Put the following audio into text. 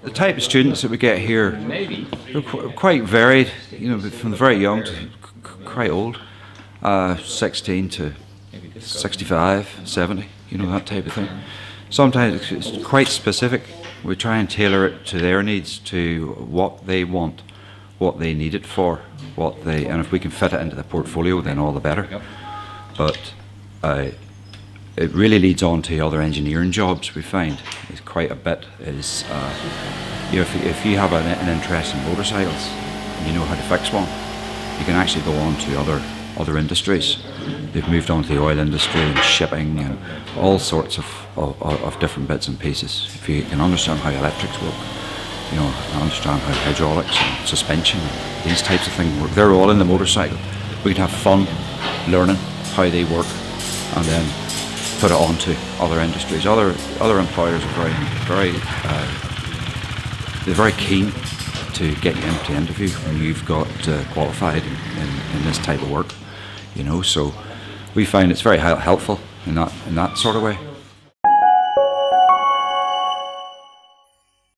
The type of students that we get here are quite varied, from the very young to quite old, 16 to 65, 70, that type of thing. Sometimes it's quite specific. We try and tailor it to their needs, to what they want, what they need it for, and if we can fit it into the portfolio, then all the better. But it really leads on to other engineering jobs. We find it's quite a bit is if you have an interest in motorcycles and you know how to fix one, you can actually go on to other industries. They've moved on to the oil industry and shipping and all sorts of different bits and pieces. If you can understand how electrics work, understand how hydraulics and suspension and these types of things work, they're all in the motorcycle. We can have fun learning how they work and then put it on to other industries. Other employers are they're very keen to get you into interview when you've got qualified in this type of work. So we find it's very helpful in that sort of way.